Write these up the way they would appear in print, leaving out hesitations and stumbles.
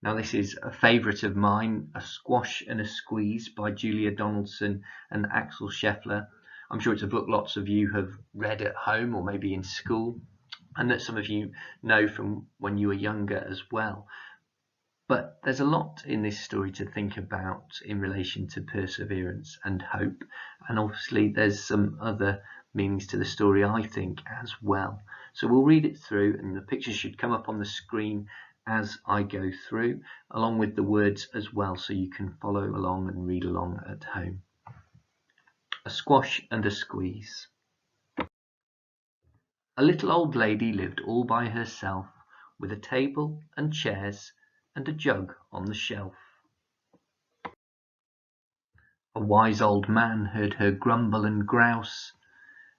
Now this is a favourite of mine, A Squash and a Squeeze by Julia Donaldson and Axel Scheffler. I'm sure it's a book lots of you have read at home or maybe in school, and that some of you know from when you were younger as well. But there's a lot in this story to think about in relation to perseverance and hope, and obviously there's some other meanings to the story, I think, as well. So we'll read it through, and the pictures should come up on the screen as I go through, along with the words as well, so you can follow along and read along at home. A Squash and a Squeeze. A little old lady lived all by herself, with a table and chairs and a jug on the shelf. A wise old man heard her grumble and grouse.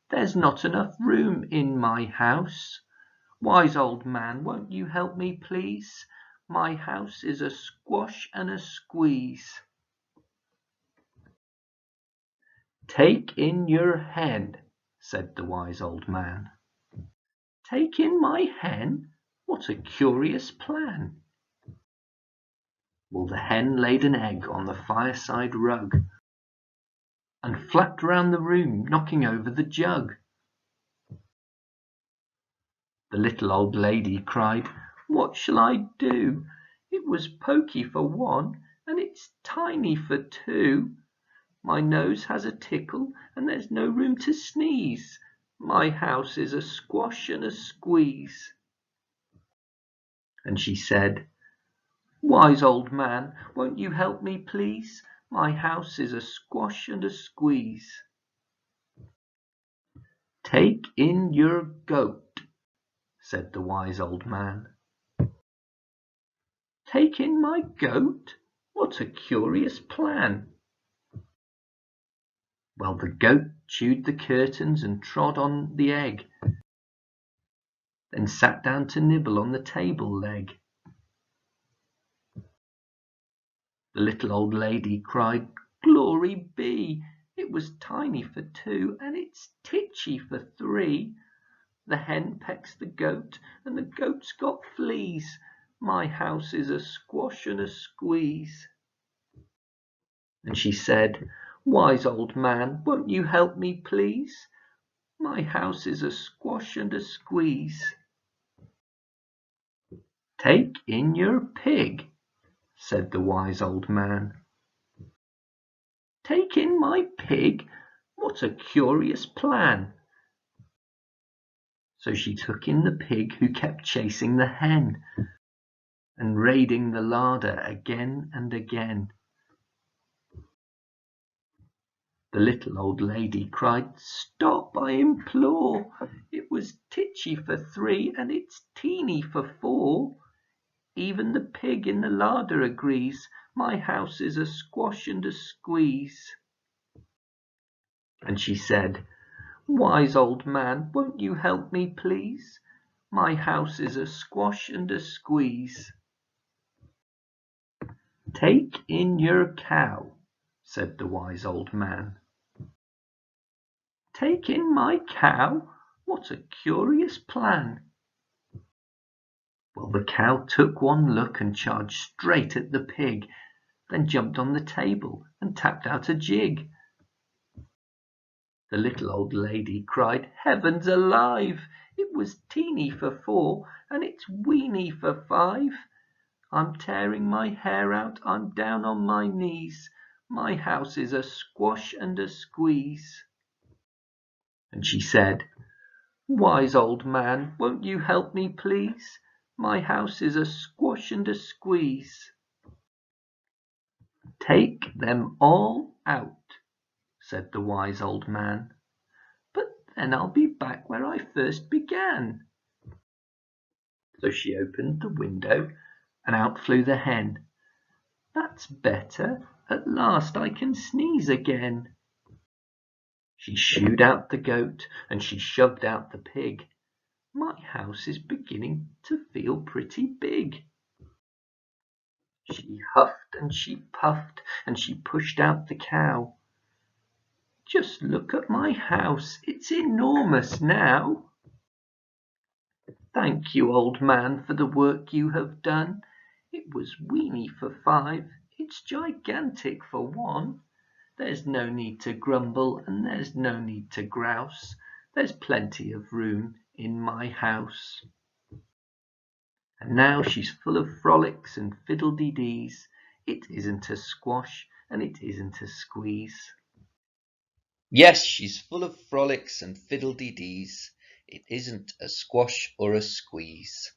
"There's not enough room in my house. Wise old man, won't you help me, please? My house is a squash and a squeeze." "Take in your hen," said the wise old man. "Take in my hen? What a curious plan." Well, the hen laid an egg on the fireside rug and flapped round the room, knocking over the jug. The little old lady cried, "What shall I do? It was poky for one, and it's tiny for two. My nose has a tickle, and there's no room to sneeze. My house is a squash and a squeeze." And she said, "Wise old man, won't you help me, please? My house is a squash and a squeeze." "Take in your goat," said the wise old man. "Take in my goat? What a curious plan." Well, the goat chewed the curtains and trod on the egg, then sat down to nibble on the table leg. The little old lady cried, "Glory be! It was tiny for two, and it's titchy for three. The hen pecks the goat, and the goat's got fleas. My house is a squash and a squeeze." And she said, "Wise old man, won't you help me, please? My house is a squash and a squeeze." "Take in your pig," said the wise old man. "Take in my pig? What a curious plan." So she took in the pig, who kept chasing the hen and raiding the larder again and again. The little old lady cried, "Stop, I implore! It was titchy for three, and it's teeny for four. Even the pig in the larder agrees, my house is a squash and a squeeze." And she said, "Wise old man, won't you help me, please? My house is a squash and a squeeze." "Take in your cow," said the wise old man. "Take in my cow? What a curious plan." Well, the cow took one look and charged straight at the pig, then jumped on the table and tapped out a jig. The little old lady cried, "Heavens alive! It was teeny for four, and it's weeny for five. I'm tearing my hair out, I'm down on my knees. My house is a squash and a squeeze." And she said, "Wise old man, won't you help me, please? My house is a squash and a squeeze." "Take them all out," said the wise old man. "But then I'll be back where I first began." So she opened the window, and out flew the hen. "That's better, at last I can sneeze again." She shooed out the goat, and she shoved out the pig. My house is beginning to feel pretty big. She huffed and she puffed, and she pushed out the cow. Just look at my house, it's enormous now. Thank you, old man, for the work you have done. It was weeny for 5, it's gigantic for 1. There's no need to grumble and there's no need to grouse. There's plenty of room in my house. And now she's full of frolics and fiddle-dee-dees. It isn't a squash and it isn't a squeeze. Yes, she's full of frolics and fiddle-dee-dees. It isn't a squash or a squeeze.